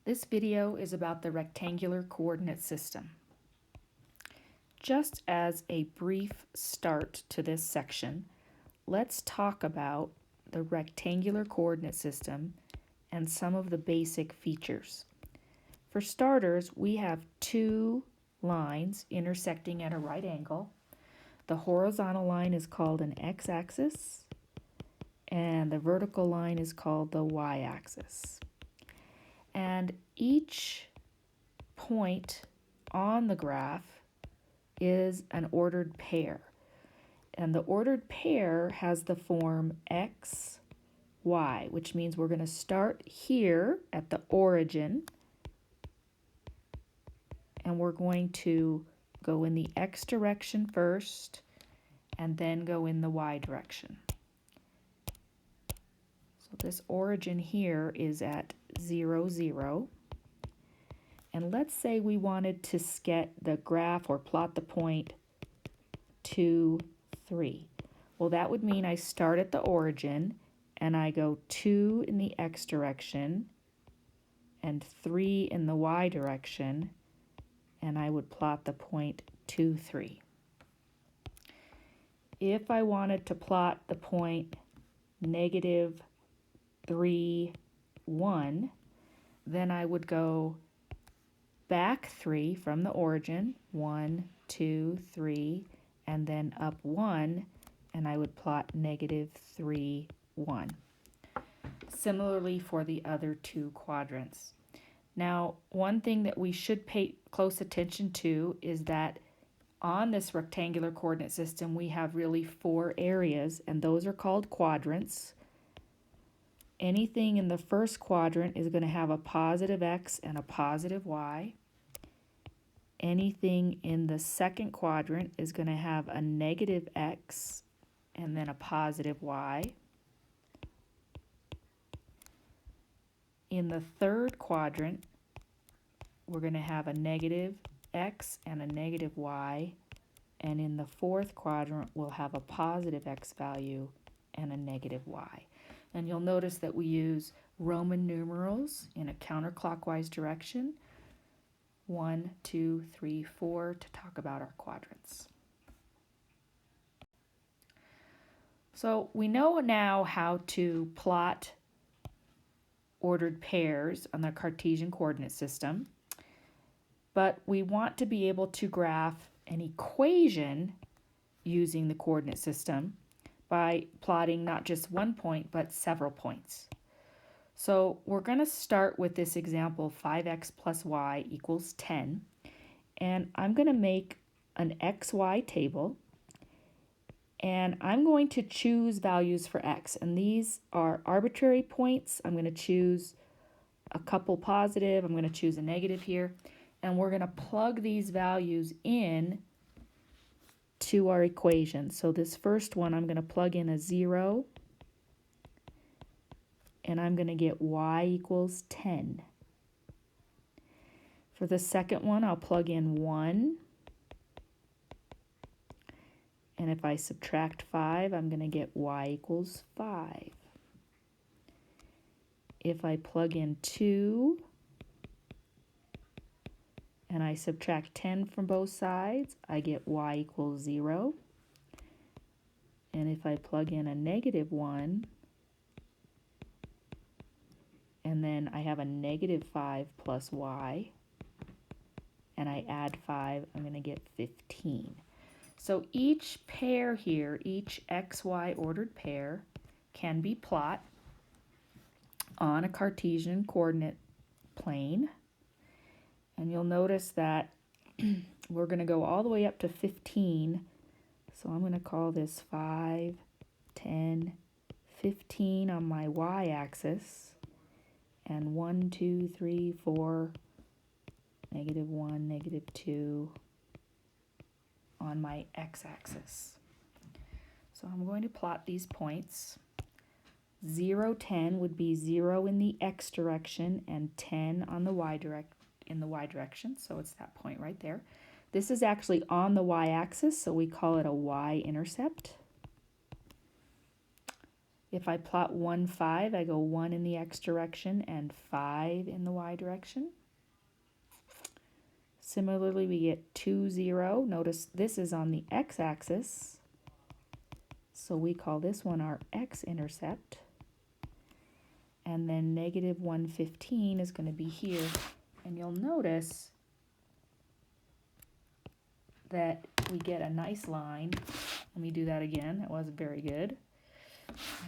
This video is about the rectangular coordinate system. Just as a brief start to this section, let's talk about the rectangular coordinate system and some of the basic features. For starters, we have two lines intersecting at a right angle. The horizontal line is called an x-axis, and the vertical line is called the y-axis. And each point on the graph is an ordered pair. And the ordered pair has the form x, y, which means we're going to start here at the origin, and we're going to go in the x direction first, and then go in the y direction. So this origin here is at 0, 0. And let's say we wanted to sketch the graph or plot the point 2, 3. Well, that would mean I start at the origin and I go 2 in the x direction and 3 in the y direction, and I would plot the point 2, 3. If I wanted to plot the point negative 3, 1, then I would go back 3 from the origin, 1, 2, 3, and then up 1, and I would plot negative 3, 1. Similarly for the other two quadrants. Now, one thing that we should pay close attention to is that on this rectangular coordinate system, we have really 4 areas, and those are called quadrants. Anything in the first quadrant is going to have a positive x and a positive y. Anything in the second quadrant is going to have a negative x and then a positive y. In the third quadrant, we're going to have a negative x and a negative y. And in the fourth quadrant, we'll have a positive x value and a negative y. And you'll notice that we use Roman numerals in a counterclockwise direction, 1, 2, 3, 4, to talk about our quadrants. So we know now how to plot ordered pairs on the Cartesian coordinate system, but we want to be able to graph an equation using the coordinate system by plotting not just one point, but several points. So we're going to start with this example, 5x plus y equals 10. And I'm going to make an xy table. And I'm going to choose values for x. And these are arbitrary points. I'm going to choose a couple positive. I'm going to choose a negative here. And we're going to plug these values in to our equation. So this first one, I'm going to plug in a 0, and I'm going to get y equals 10. For the second one, I'll plug in 1, and if I subtract 5, I'm going to get y equals 5. If I plug in 2, and I subtract 10 from both sides, I get y equals 0. And if I plug in a negative 1, and then I have a negative 5 plus y, and I add 5, I'm going to get 15. So each pair here, each xy ordered pair, can be plotted on a Cartesian coordinate plane. And you'll notice that we're going to go all the way up to 15. So I'm going to call this 5, 10, 15 on my y-axis. And 1, 2, 3, 4, negative 1, negative 2 on my x-axis. So I'm going to plot these points. 0, 10 would be 0 in the x direction and 10 on the y direction, so it's that point right there. This is actually on the y-axis, so we call it a y-intercept. If I plot 1, 5, I go 1 in the x direction and 5 in the y direction. Similarly, we get 2, 0. Notice this is on the x-axis, so we call this one our x-intercept. And then negative 1, 15 is going to be here. And you'll notice that we get a nice line. Let me do that again. That wasn't very good.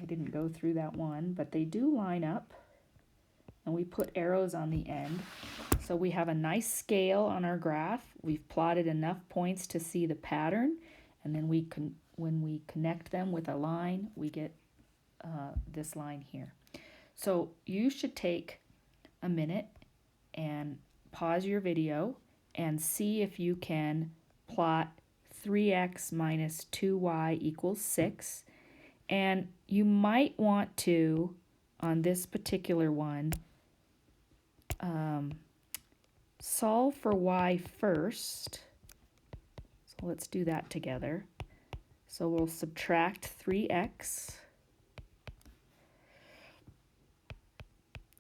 I didn't go through that one, but they do line up. And we put arrows on the end. So we have a nice scale on our graph. We've plotted enough points to see the pattern. And then when we connect them with a line, we get this line here. So you should take a minute and pause your video and see if you can plot 3x minus 2y equals 6. And you might want to, on this particular one, solve for y first. So let's do that together. So we'll subtract 3x.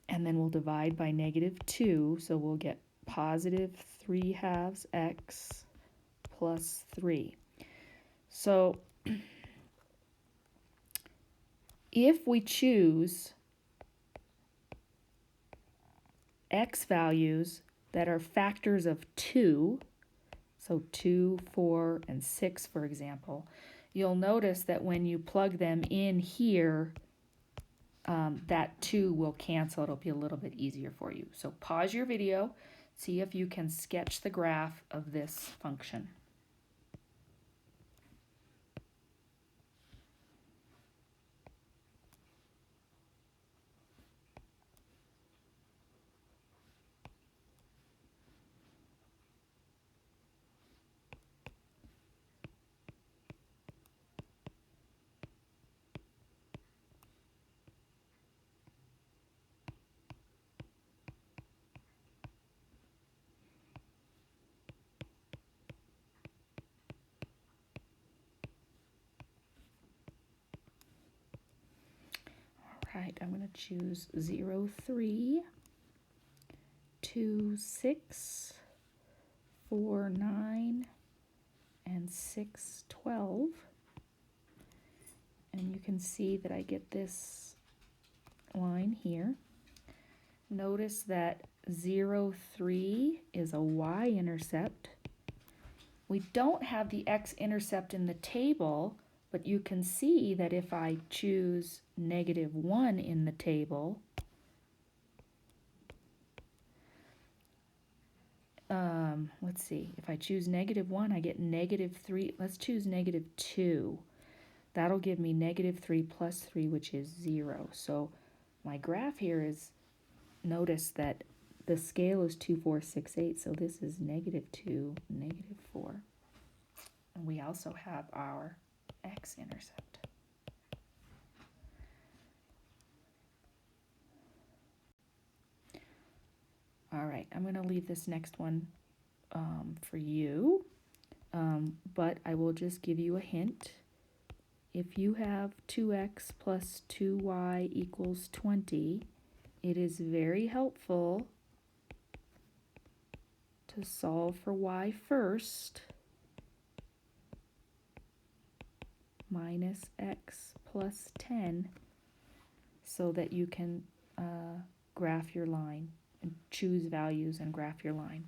And then we'll divide by negative 2, so we'll get positive 3/2 x plus 3. So if we choose x values that are factors of 2, so 2, 4, and 6, for example, you'll notice that when you plug them in here, that 2 will cancel. It'll be a little bit easier for you. So pause your video, see if you can sketch the graph of this function. Right, I'm going to choose 0, 3, 2, 6, 4, 9, and 6, 12. And you can see that I get this line here. Notice that 0, 3 is a y-intercept. We don't have the x-intercept in the table, but you can see that if I choose negative 1 in the table, let's see, if I choose negative 1, I get negative 3. Let's choose negative 2. That'll give me negative 3 plus 3, which is 0. So my graph here is, notice that the scale is 2, 4, 6, 8, so this is negative 2, negative 4. And we also have our x-intercept. All right, I'm going to leave this next one for you, but I will just give you a hint. If you have 2x plus 2y equals 20, it is very helpful to solve for y first, minus x plus 10, so that you can graph your line and choose values and graph your line.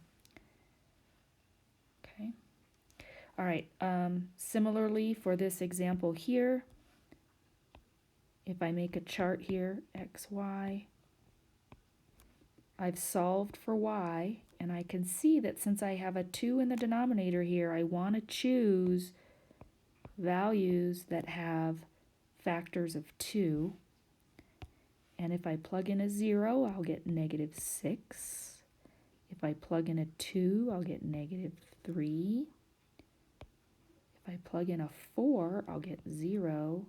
Okay. All right. Similarly, for this example here, if I make a chart here, x, y, I've solved for y, and I can see that since I have a 2 in the denominator here, I want to choose values that have factors of 2. And if I plug in a 0, I'll get negative 6. If I plug in a 2, I'll get negative 3. If I plug in a 4, I'll get 0.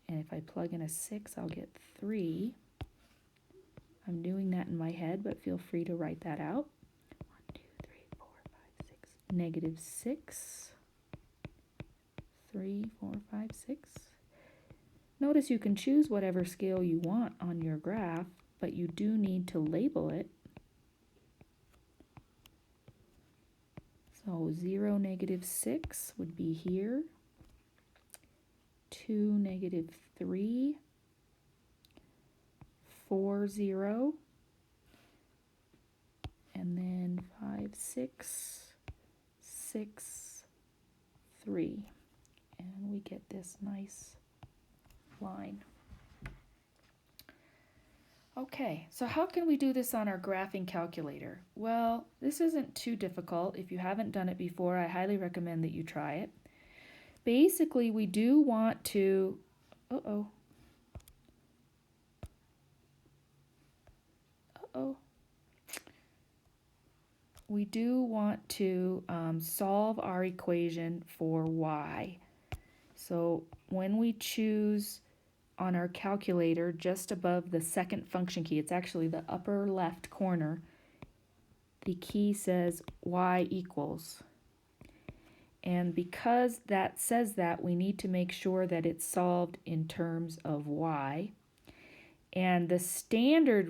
And if I plug in a 6, I'll get 3. I'm doing that in my head, but feel free to write that out. 1, 2, 3, 4, 5, 6. Negative 6. 3, 4, 5, 6. Notice you can choose whatever scale you want on your graph, but you do need to label it. So 0, -6 would be here. 2, -3. 4, 0. And then 5, 6, 6, 3. And we get this nice line. Okay, so how can we do this on our graphing calculator? Well, this isn't too difficult. If you haven't done it before, I highly recommend that you try it. Basically, we do want to, we do want to solve our equation for y. So when we choose on our calculator just above the second function key, it's actually the upper left corner, the key says y equals. And because that says that, we need to make sure that it's solved in terms of y. And the standard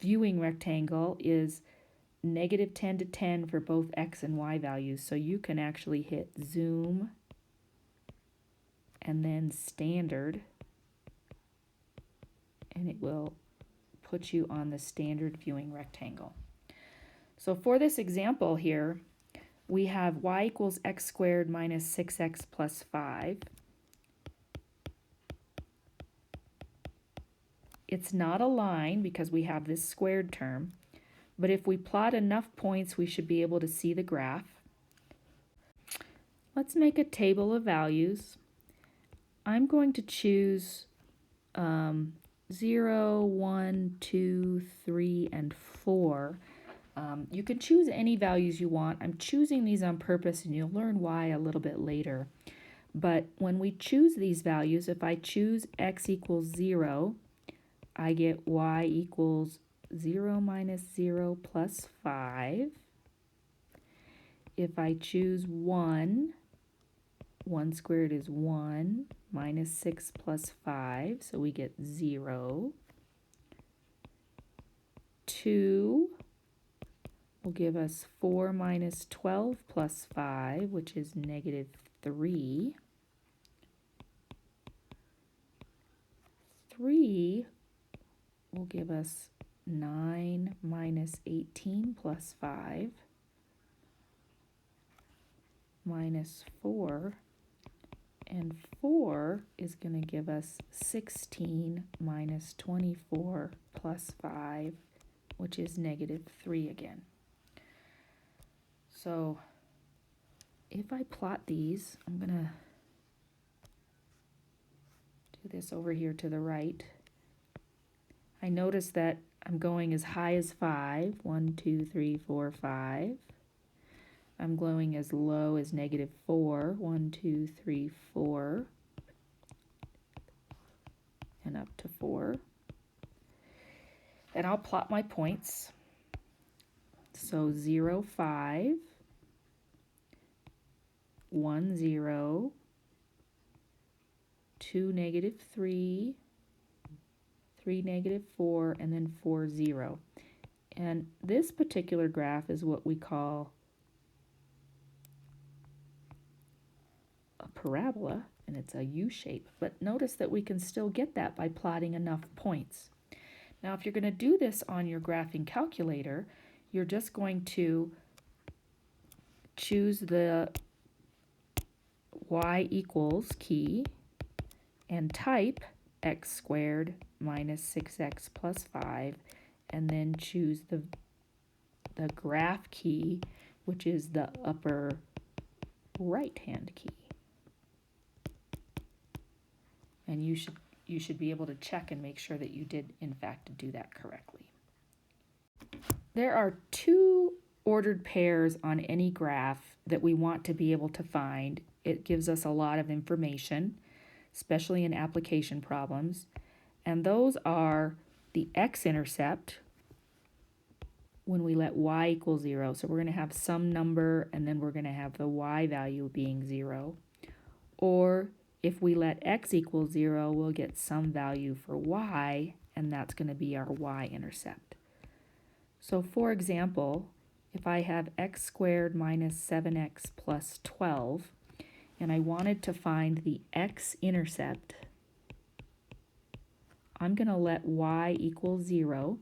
viewing rectangle is -10 to 10 for both x and y values. So you can actually hit zoom and then standard, and it will put you on the standard viewing rectangle. So for this example here, we have y equals x squared minus 6x plus 5. It's not a line because we have this squared term, but if we plot enough points, we should be able to see the graph. Let's make a table of values. I'm going to choose 0, 1, 2, 3, and 4. You can choose any values you want. I'm choosing these on purpose, and you'll learn why a little bit later. But when we choose these values, if I choose x equals 0, I get y equals 0 minus 0 plus 5. If I choose 1, 1 squared is 1, minus 6 plus 5, so we get 0. 2 will give us 4 minus 12 plus 5, which is -3. 3 will give us 9 minus 18 plus 5, minus 4, and 4 is going to give us 16 minus 24 plus 5, which is -3 again. So if I plot these, I'm going to do this over here to the right. I notice that I'm going as high as 5, 1, 2, 3, 4, 5. I'm going as low as -4, 1, 2, 3, 4, and up to 4. And I'll plot my points. So 0, 5, 1, 0, 2, -3, 3, -4, and then 4, 0. And this particular graph is what we call a parabola, and it's a U shape. But notice that we can still get that by plotting enough points. Now, if you're going to do this on your graphing calculator, you're just going to choose the y equals key and type x squared minus 6x plus 5, and then choose the graph key, which is the upper right-hand key. And you should be able to check and make sure that you did, in fact, do that correctly. There are two ordered pairs on any graph that we want to be able to find. It gives us a lot of information, especially in application problems. And those are the x-intercept, when we let y equal 0. So we're going to have some number, and then we're going to have the y value being 0. Or if we let x equal 0, we'll get some value for y, and that's going to be our y-intercept. So for example, if I have x squared minus 7x plus 12, and I wanted to find the x-intercept, I'm going to let y equal 0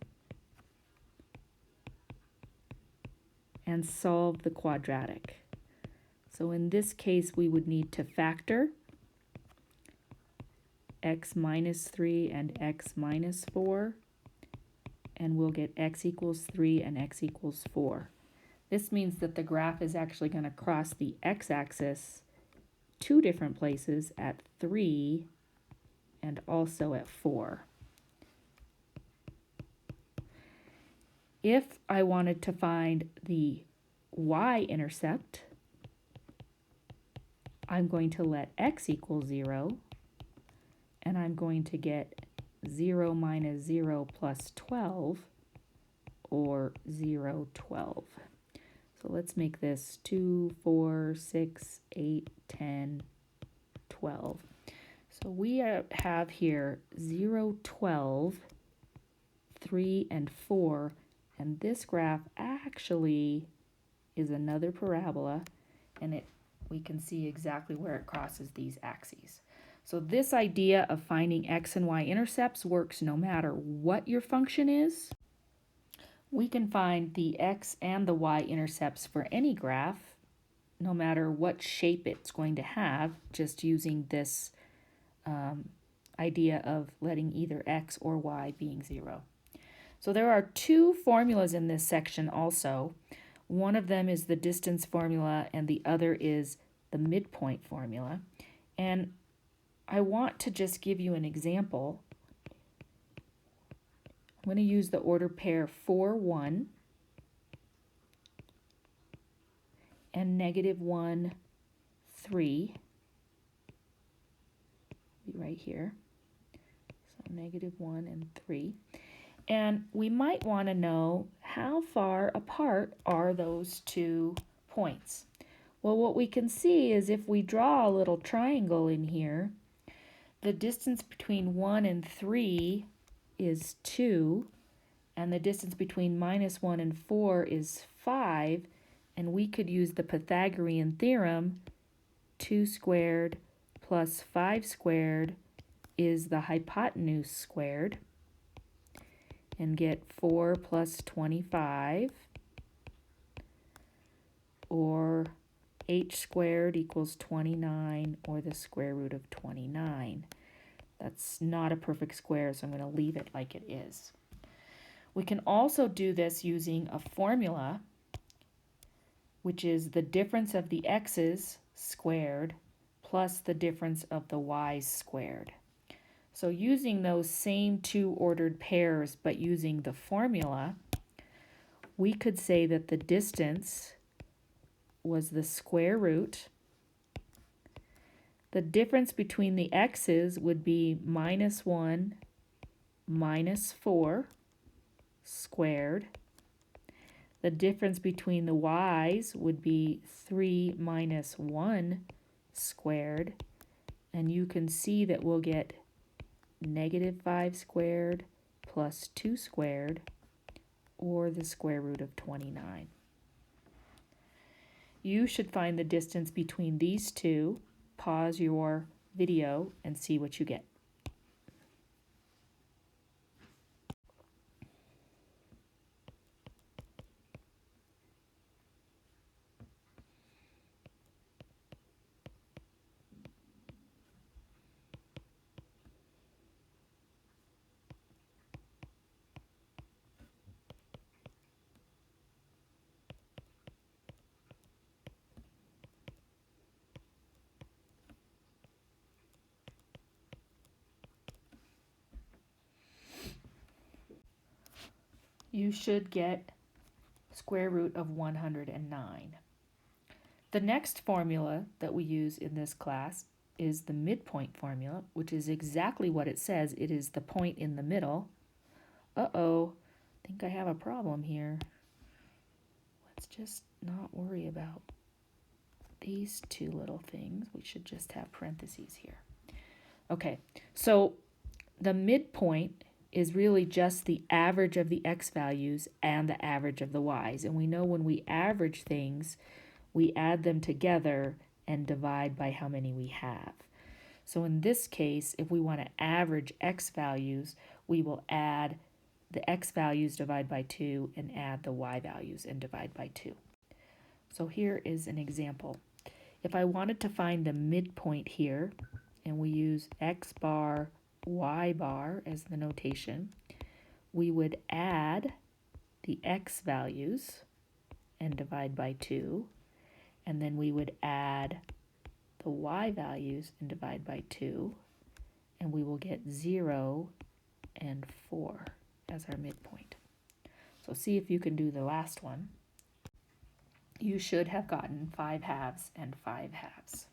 and solve the quadratic. So in this case, we would need to factor x minus 3 and x minus 4, and we'll get x equals 3 and x equals 4. This means that the graph is actually going to cross the x-axis two different places at 3 and also at 4. If I wanted to find the y-intercept, I'm going to let x equal 0, and I'm going to get 0 minus 0 plus 12, or 0, 12. So let's make this 2, 4, 6, 8, 10, 12. So we have here 0, 12, 3, and 4, and this graph actually is another parabola, and we can see exactly where it crosses these axes. So this idea of finding x and y intercepts works no matter what your function is. We can find the x and the y intercepts for any graph, no matter what shape it's going to have, just using this idea of letting either x or y being 0. So there are two formulas in this section also. One of them is the distance formula and the other is the midpoint formula. And I want to just give you an example. I'm going to use the order pair 4, 1 and -1, 3. Be right here. So -1 and 3. And we might want to know how far apart are those 2 points. Well, what we can see is if we draw a little triangle in here, the distance between 1 and 3 is 2, and the distance between -1 and 4 is 5, and we could use the Pythagorean theorem, 2 squared plus 5 squared is the hypotenuse squared, and get 4 plus 25, or h squared equals 29, or the square root of 29. That's not a perfect square, so I'm going to leave it like it is. We can also do this using a formula, which is the difference of the x's squared plus the difference of the y's squared. So using those same two ordered pairs, but using the formula, we could say that the distance was the square root. The difference between the x's would be -1 minus 4 squared. The difference between the y's would be 3 minus 1 squared. And you can see that we'll get -5 squared plus 2 squared, or the square root of 29. You should find the distance between these two. Pause your video and see what you get. You should get square root of 109. The next formula that we use in this class is the midpoint formula, which is exactly what it says. It is the point in the middle. Uh-oh, I think I have a problem here. Let's just not worry about these two little things. We should just have parentheses here. Okay, so the midpoint is really just the average of the x values and the average of the y's. And we know when we average things, we add them together and divide by how many we have. So in this case, if we want to average x values, we will add the x values, divide by 2, and add the y values and divide by 2. So here is an example. If I wanted to find the midpoint here, and we use x bar, y bar as the notation, we would add the x values and divide by 2, and then we would add the y values and divide by 2, and we will get 0 and 4 as our midpoint. So see if you can do the last one. You should have gotten 5 halves and 5 halves.